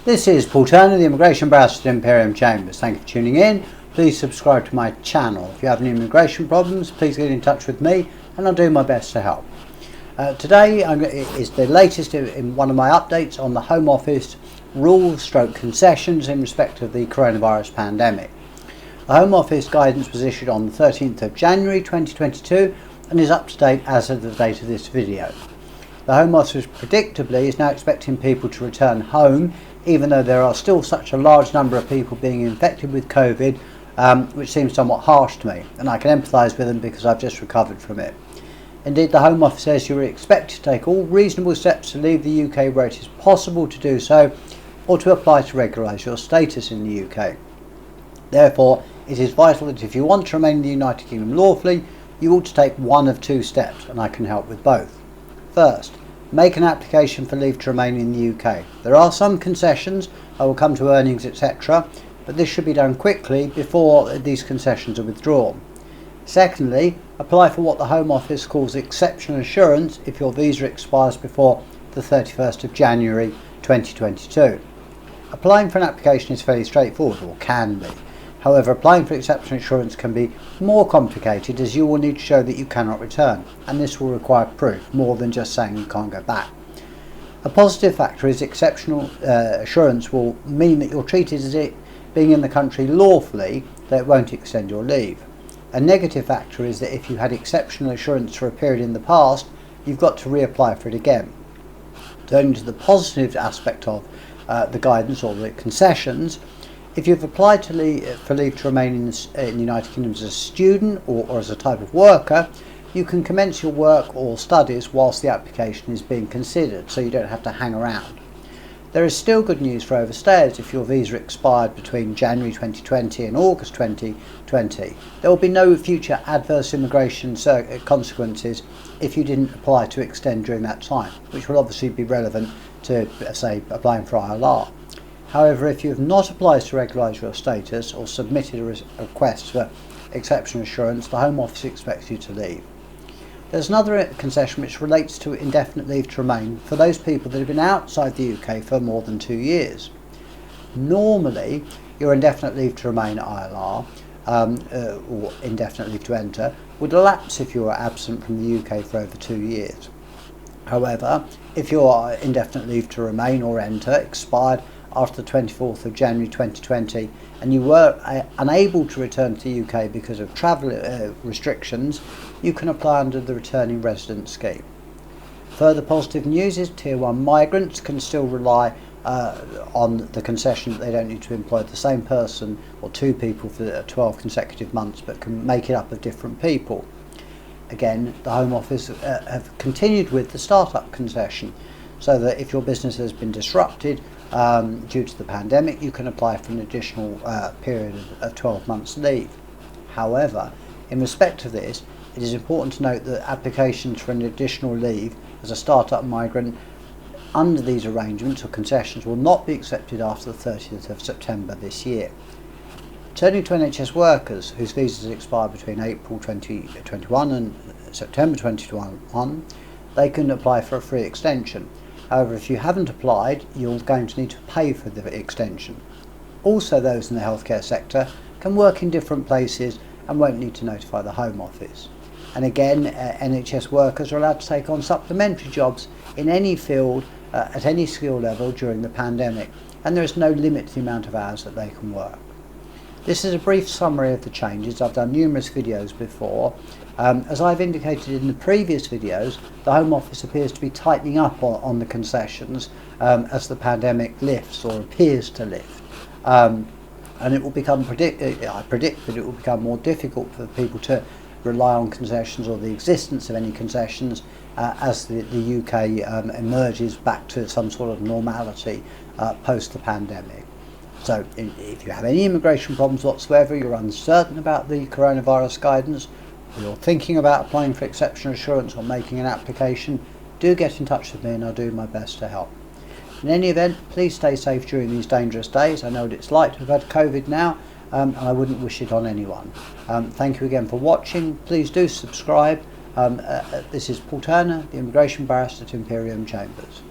This is Paul Turner, the Immigration Barrister at Imperium Chambers. Thank you for tuning in. Please subscribe to my channel. If you have any immigration problems, please get in touch with me and I'll do my best to help. Today is the latest in one of my updates on the Home Office rules/concessions in respect of the coronavirus pandemic. The Home Office guidance was issued on the 13th of January 2022 and is up to date as of the date of this video. The Home Office predictably is now expecting people to return home, even though there are still such a large number of people being infected with COVID, which seems somewhat harsh to me, and I can empathise with them because I've just recovered from it. Indeed, the Home Office says you are expected to take all reasonable steps to leave the UK where it is possible to do so, or to apply to regularise your status in the UK. Therefore, it is vital that if you want to remain in the United Kingdom lawfully, you ought to take one of two steps, and I can help with both. First, make an application for leave to remain in the UK. There are some concessions, I will come to earnings etc, but this should be done quickly before these concessions are withdrawn. Secondly, apply for what the Home Office calls exceptional assurance if your visa expires before the 31st of January 2022. Applying for an application is fairly straightforward, or can be. However, applying for exceptional assurance can be more complicated, as you will need to show that you cannot return, and this will require proof, more than just saying you can't go back. A positive factor is exceptional assurance will mean that you're treated as it being in the country lawfully, that it won't extend your leave. A negative factor is that if you had exceptional assurance for a period in the past, you've got to reapply for it again. Turning to the positive aspect of the guidance or the concessions, if you've applied for leave to remain in the United Kingdom as a student or as a type of worker, you can commence your work or studies whilst the application is being considered, so you don't have to hang around. There is still good news for overstayers if your visa expired between January 2020 and August 2020. There will be no future adverse immigration consequences if you didn't apply to extend during that time, which will obviously be relevant to, say, applying for ILR. However, if you have not applied to regularise your status or submitted a request for exceptional assurance, the Home Office expects you to leave. There's another concession which relates to indefinite leave to remain for those people that have been outside the UK for more than 2 years. Normally, your indefinite leave to remain ILR or indefinite leave to enter would lapse if you were absent from the UK for over 2 years. However, if your indefinite leave to remain or enter expired after the 24th of January 2020 and you were unable to return to the UK because of travel restrictions, you can apply under the returning resident scheme. Further positive news is Tier 1 migrants can still rely on the concession that they don't need to employ the same person or two people for 12 consecutive months, but can make it up of different people. Again, the Home Office have continued with the start-up concession, so that if your business has been disrupted due to the pandemic, you can apply for an additional period of 12 months leave. However, in respect of this, it is important to note that applications for an additional leave as a start-up migrant under these arrangements or concessions will not be accepted after the 30th of September this year. Turning to NHS workers whose visas expire between April 2021 and September 2021, they can apply for a free extension. However, if you haven't applied, you're going to need to pay for the extension. Also, those in the healthcare sector can work in different places and won't need to notify the Home Office. And again, NHS workers are allowed to take on supplementary jobs in any field at any skill level during the pandemic, and there is no limit to the amount of hours that they can work. This is a brief summary of the changes. I've done numerous videos before. As I've indicated in the previous videos, the Home Office appears to be tightening up on the concessions as the pandemic lifts or appears to lift. And it will become I predict that it will become more difficult for people to rely on concessions or the existence of any concessions as the UK emerges back to some sort of normality post the pandemic. So if you have any immigration problems whatsoever, you're uncertain about the coronavirus guidance, or you're thinking about applying for exceptional assurance or making an application, do get in touch with me and I'll do my best to help. In any event, please stay safe during these dangerous days. I know what it's like to have had COVID now, and I wouldn't wish it on anyone. Thank you again for watching. Please do subscribe. This is Paul Turner, the Immigration Barrister at Imperium Chambers.